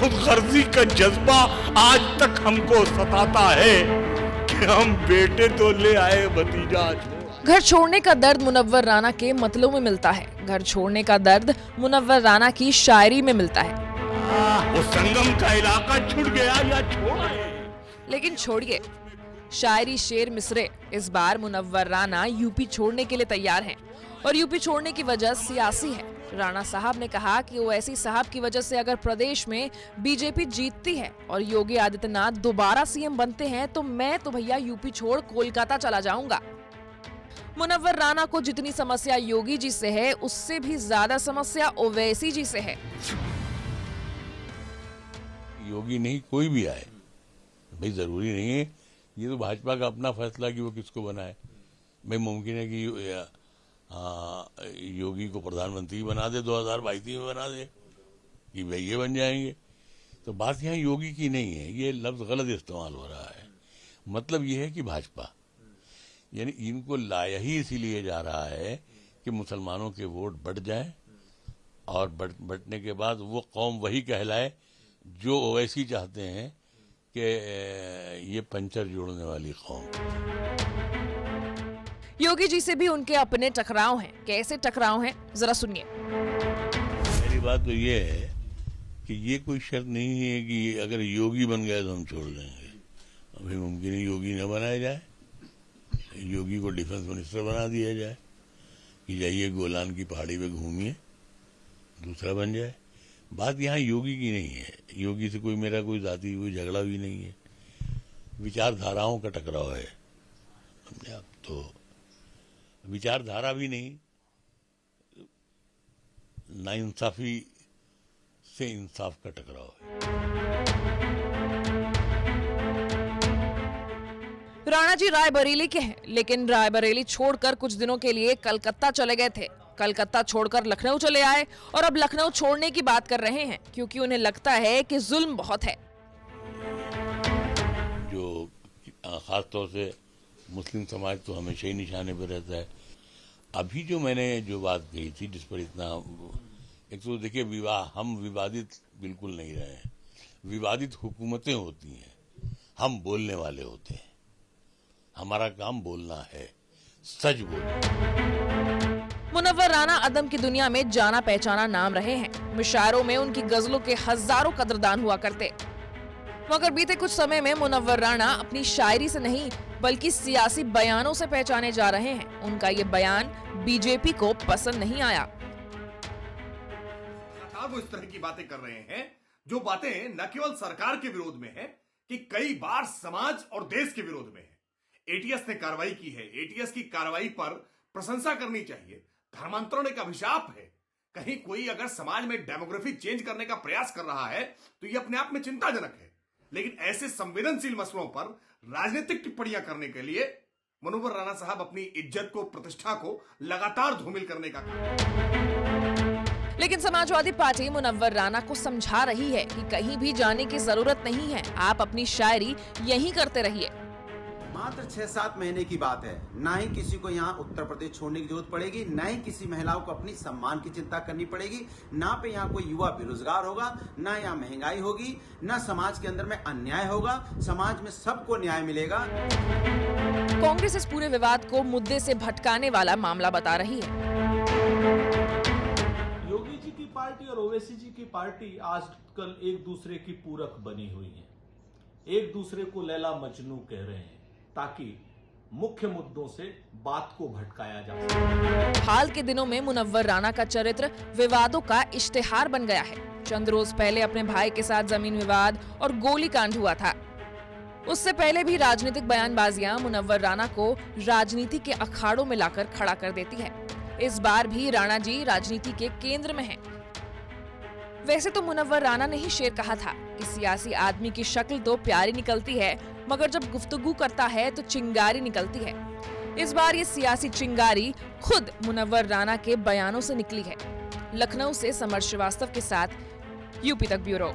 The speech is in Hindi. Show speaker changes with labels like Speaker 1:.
Speaker 1: खुदगर्जी का जज्बा आज तक हमको सताता है कि हम बेटे तो ले आए, भतीजा
Speaker 2: घर छोड़ने का दर्द मुनव्वर राना के मतलों में मिलता है। घर छोड़ने का दर्द मुनव्वर राना की शायरी में मिलता है।
Speaker 1: वो संगम का इलाका छूट गया या छोड़ा है।
Speaker 2: लेकिन छोड़िए शायरी शेर मिसरे, इस बार मुनव्वर राना यूपी छोड़ने के लिए तैयार हैं और यूपी छोड़ने की वजह सियासी है। राणा साहब ने कहा कि ओवैसी साहब की वजह से अगर प्रदेश में बीजेपी जीतती है और योगी आदित्यनाथ दोबारा सीएम बनते हैं तो मैं तो भैया यूपी छोड़ कोलकाता चला जाऊंगा। मुनव्वर राना को जितनी समस्या योगी जी से है उससे भी ज्यादा समस्या ओवैसी जी से है।
Speaker 3: योगी नहीं कोई भी आए भाई, जरूरी नहीं है, ये तो भाजपा का अपना फैसला कि वो किसको बनाए। भाई मुमकिन है कि योगी को प्रधानमंत्री बना दे, 2022 में बना दे कि भाई ये बन जाएंगे। तो बात यहाँ योगी की नहीं है, ये लफ्ज गलत इस्तेमाल हो रहा है। मतलब ये है कि भाजपा यानी इनको लाया ही इसीलिए जा रहा है कि मुसलमानों के वोट बढ़ जाएं और बढ़ने के बाद वो कौम वही कहलाए जो ओवैसी चाहते हैं कि ये पंचर जोड़ने वाली कौम।
Speaker 2: योगी जी से भी उनके अपने टकराव हैं। कैसे टकराव हैं जरा सुनिए।
Speaker 3: मेरी बात तो ये है कि ये कोई शर्त नहीं है कि अगर योगी बन गया तो हम छोड़ देंगे। अभी मुमकिन है योगी न बनाया जाए, योगी को डिफेंस मिनिस्टर बना दिया जाए कि जाइए गोलान की पहाड़ी पे घूमिए, दूसरा बन जाए। बात यहाँ योगी की नहीं है, योगी से कोई मेरा कोई जाति कोई झगड़ा भी नहीं है, विचारधाराओं का टकराव है। समझे आप? तो विचारधारा भी नहीं, नाइंसाफी से इंसाफ का टकराव है।
Speaker 2: राणा जी रायबरेली के हैं, लेकिन रायबरेली छोड़कर कुछ दिनों के लिए कलकत्ता चले गए थे। कलकत्ता छोड़कर लखनऊ चले आए और अब लखनऊ छोड़ने की बात कर रहे हैं क्योंकि उन्हें लगता है कि जुल्म बहुत है।
Speaker 3: जो खास तौर से मुस्लिम समाज तो हमेशा ही निशाने पर रहता है। अभी जो मैंने जो बात कही थी जिस पर इतना, एक तो देखिए हम विवादित बिल्कुल नहीं रहे हैं। विवादित हुकूमतें होती हैं, हम बोलने वाले होते हैं। हमारा काम बोलना है, सच बोलना।
Speaker 2: मुनव्वर राना अदम की दुनिया में जाना पहचाना नाम रहे हैं। मुशायरों में उनकी गजलों के हजारों कदरदान हुआ करते, मगर बीते कुछ समय में मुनव्वर राना अपनी शायरी से नहीं बल्कि सियासी बयानों से पहचाने जा रहे हैं। उनका ये बयान बीजेपी को पसंद नहीं आया।
Speaker 4: वो इस तरह की बातें कर रहे हैं जो बातें न केवल सरकार के विरोध में है कि कई बार समाज और देश के विरोध में है। एटीएस ने कार्रवाई की है, एटीएस की कार्रवाई पर प्रशंसा करनी चाहिए। धर्मांतरण एक अभिशाप है। कहीं कोई अगर समाज में डेमोग्राफी चेंज करने का प्रयास कर रहा है तो यह अपने आप में चिंताजनक है। लेकिन ऐसे संवेदनशील मसलों पर राजनीतिक टिप्पणियां करने के लिए मुनव्वर राना साहब अपनी इज्जत को, प्रतिष्ठा को लगातार धूमिल करने का काम।
Speaker 2: लेकिन समाजवादी पार्टी मुनव्वर राना को समझा रही है कि कहीं भी जाने की जरूरत नहीं है, आप अपनी शायरी यहीं करते रहिए।
Speaker 5: मात्र 6-7 महीने की बात है। ना ही किसी को यहाँ उत्तर प्रदेश छोड़ने की जरूरत पड़ेगी, ना ही किसी महिलाओं को अपनी सम्मान की चिंता करनी पड़ेगी, ना पे यहाँ कोई युवा बेरोजगार होगा, ना यहाँ महंगाई होगी, ना समाज के अंदर में अन्याय होगा। समाज में सबको न्याय मिलेगा।
Speaker 2: कांग्रेस इस पूरे विवाद को मुद्दे से भटकाने वाला मामला बता रही है।
Speaker 6: योगी जी की पार्टी और ओवैसी जी की पार्टी आजकल एक दूसरे की पूरक बनी हुई है, एक दूसरे को लैला मजनू कह रहे हैं ताकि मुख्य मुद्दों से बात को भटकाया जा सके।
Speaker 2: हाल के दिनों में मुनव्वर राना का चरित्र विवादों का इश्तिहार बन गया है। चंद रोज पहले अपने भाई के साथ जमीन विवाद और गोलीकांड हुआ था। उससे पहले भी राजनीतिक बयानबाजियां मुनव्वर राना को राजनीति के अखाड़ों में लाकर खड़ा कर देती है। इस बार भी राणा जी राजनीति के केंद्र में हैं। वैसे तो मुनव्वर राना ने ही शेर कहा था कि सियासी आदमी की शक्ल तो प्यारी निकलती है, मगर जब गुफ्तगू करता है तो चिंगारी निकलती है। इस बार ये सियासी चिंगारी खुद मुनव्वर राना के बयानों से निकली है। लखनऊ से समर श्रीवास्तव के साथ यूपी तक ब्यूरो।